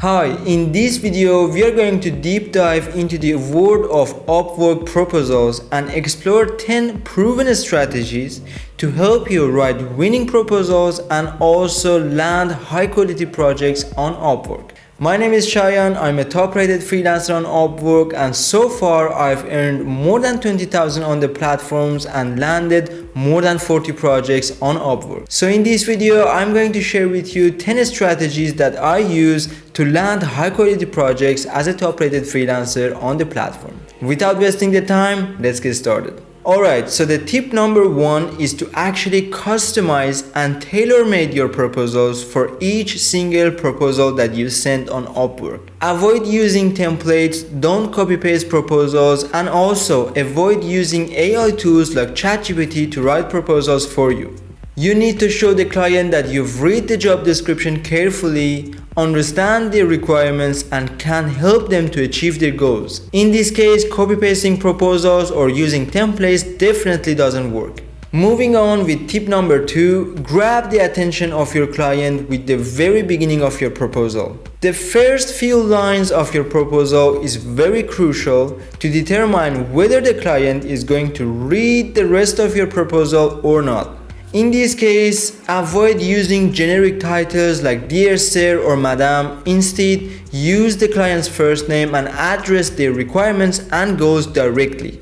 Hi, in this video we are going to deep dive into the world of Upwork proposals and explore 10 proven strategies to help you write winning proposals and also land high quality projects on Upwork. My name is Shayan, I'm a top rated freelancer on Upwork, and so far I've earned more than 20,000 on the platforms and landed more than 40 projects on Upwork. So in this video I'm going to share with you 10 strategies that I use to land high quality projects as a top rated freelancer on the platform. Without wasting the time, let's get started. Alright, so the tip number 1 is to actually customize and tailor-made your proposals for each single proposal that you send on Upwork. Avoid using templates, don't copy-paste proposals, and also avoid using AI tools like ChatGPT to write proposals for you. You need to show the client that you've read the job description carefully, understand their requirements, and can help them to achieve their goals. In this case, copy-pasting proposals or using templates definitely doesn't work. Moving on with tip number 2, grab the attention of your client with the very beginning of your proposal. The first few lines of your proposal is very crucial to determine whether the client is going to read the rest of your proposal or not. In this case, avoid using generic titles like Dear Sir or Madam. Instead, use the client's first name and address their requirements and goals directly.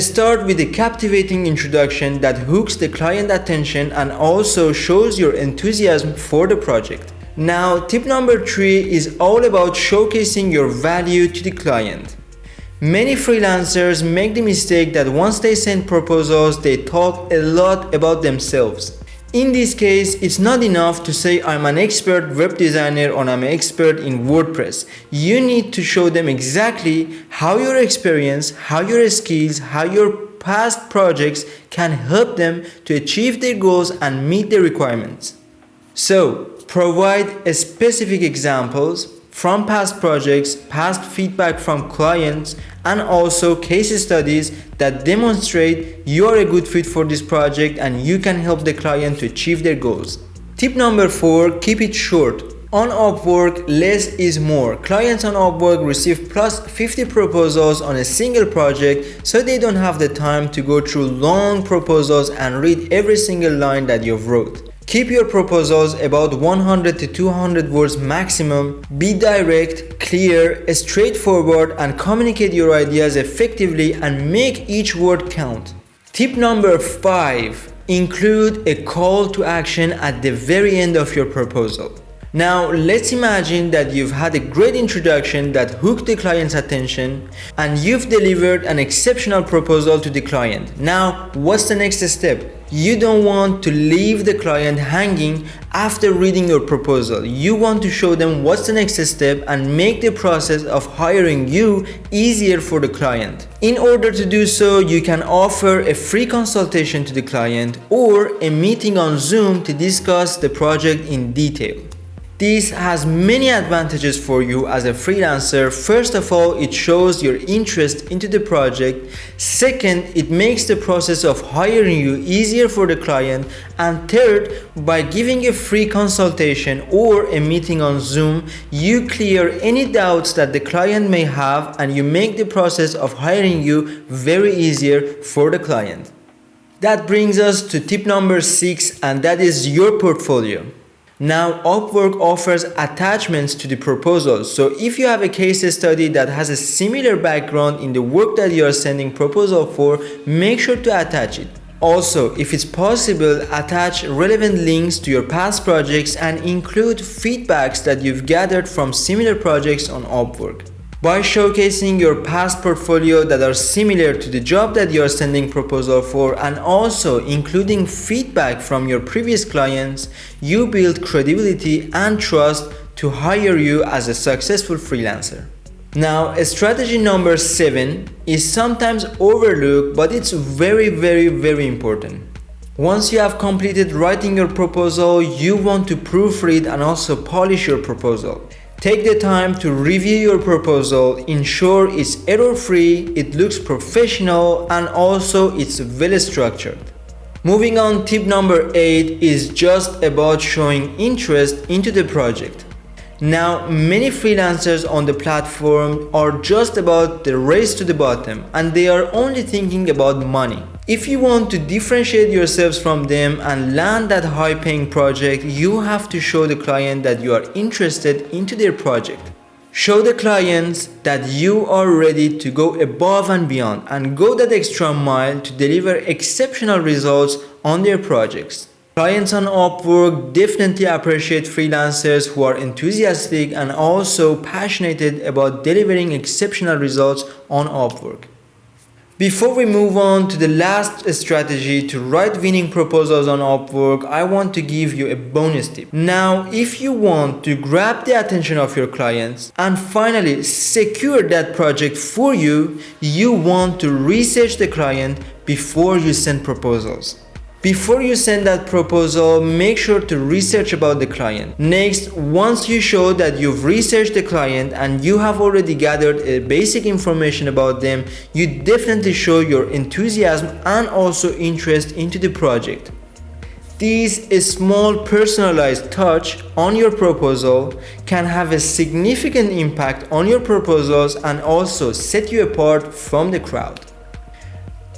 Start with a captivating introduction that hooks the client attention and also shows your enthusiasm for the project. Now, tip number 3 is all about showcasing your value to the client. Many freelancers make the mistake that once they send proposals, they talk a lot about themselves. In this case, it's not enough to say I'm an expert web designer or I'm an expert in WordPress. You need to show them exactly how your experience, how your skills, how your past projects can help them to achieve their goals and meet their requirements. So, provide specific examples from past projects, past feedback from clients, and also case studies that demonstrate you are a good fit for this project and you can help the client to achieve their goals. Tip number 4, keep it short. On Upwork, less is more. Clients on Upwork receive plus 50 proposals on a single project, so they don't have the time to go through long proposals and read every single line that you've wrote. Keep your proposals about 100 to 200 words maximum. Be direct, clear, straightforward, and communicate your ideas effectively and make each word count. Tip number 5, include a call to action at the very end of your proposal. Now, let's imagine that you've had a great introduction that hooked the client's attention and you've delivered an exceptional proposal to the client. Now, what's the next step? You don't want to leave the client hanging after reading your proposal. You want to show them what's the next step and make the process of hiring you easier for the client. In order to do so, you can offer a free consultation to the client or a meeting on Zoom to discuss the project in detail. This has many advantages for you as a freelancer. First of all, it shows your interest into the project. Second, it makes the process of hiring you easier for the client. And third, by giving a free consultation or a meeting on Zoom, you clear any doubts that the client may have and you make the process of hiring you very easier for the client. That brings us to tip number 6, and that is your portfolio. Now, Upwork offers attachments to the proposal, so if you have a case study that has a similar background in the work that you are sending proposal for, make sure to attach it. Also, if it's possible, attach relevant links to your past projects and include feedbacks that you've gathered from similar projects on Upwork. By showcasing your past portfolio that are similar to the job that you are sending proposal for and also including feedback from your previous clients, you build credibility and trust to hire you as a successful freelancer. Now, strategy number 7 is sometimes overlooked, but it's very important. Once you have completed writing your proposal, you want to proofread and also polish your proposal. Take the time to review your proposal, ensure it's error-free, it looks professional, and also it's well structured. Moving on, tip number 8 is just about showing interest into the project. Now, many freelancers on the platform are just about the race to the bottom and they are only thinking about money. If you want to differentiate yourselves from them and land that high-paying project, you have to show the client that you are interested into their project. Show the clients that you are ready to go above and beyond and go that extra mile to deliver exceptional results on their projects. Clients on Upwork definitely appreciate freelancers who are enthusiastic and also passionate about delivering exceptional results on Upwork. Before we move on to the last strategy to write winning proposals on Upwork, I want to give you a bonus tip. Now, if you want to grab the attention of your clients and finally secure that project for you, you want to research the client before you send proposals. Before you send that proposal, make sure to research about the client. Next, once you show that you've researched the client and you have already gathered a basic information about them, you definitely show your enthusiasm and also interest into the project. This small personalized touch on your proposal can have a significant impact on your proposals and also set you apart from the crowd.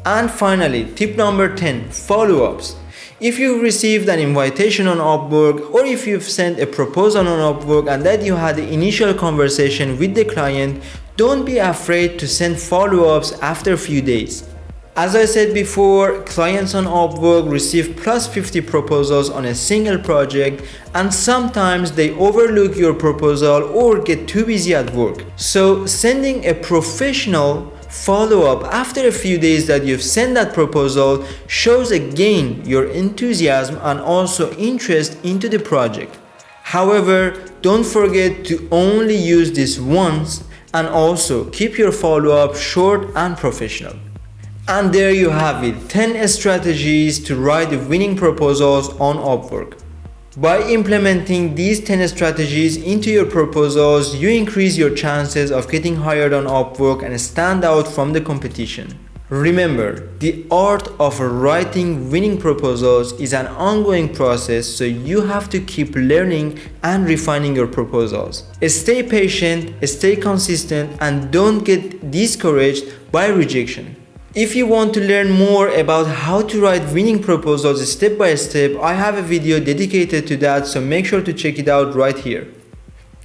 And finally, tip number 10, follow-ups. If you've received an invitation on Upwork or if you've sent a proposal on Upwork and that you had the initial conversation with the client, don't be afraid to send follow-ups after a few days. As I said before, clients on Upwork receive plus 50 proposals on a single project and sometimes they overlook your proposal or get too busy at work. So sending a professional follow-up after a few days that you've sent that proposal shows again your enthusiasm and also interest into the project. However, don't forget to only use this once and also keep your follow-up short and professional. And there you have it, 10 strategies to write winning proposals on Upwork. By implementing these 10 strategies into your proposals, you increase your chances of getting hired on Upwork and stand out from the competition. Remember, the art of writing winning proposals is an ongoing process, so you have to keep learning and refining your proposals. Stay patient, stay consistent, and don't get discouraged by rejection. If you want to learn more about how to write winning proposals step by step, I have a video dedicated to that, so make sure to check it out right here.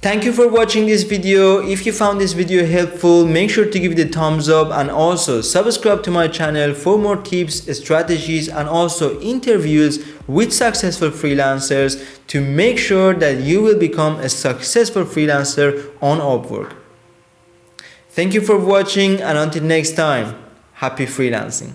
Thank you for watching this video. If you found this video helpful, make sure to give it a thumbs up and also subscribe to my channel for more tips, strategies, and also interviews with successful freelancers to make sure that you will become a successful freelancer on Upwork. Thank you for watching, and until next time, happy freelancing.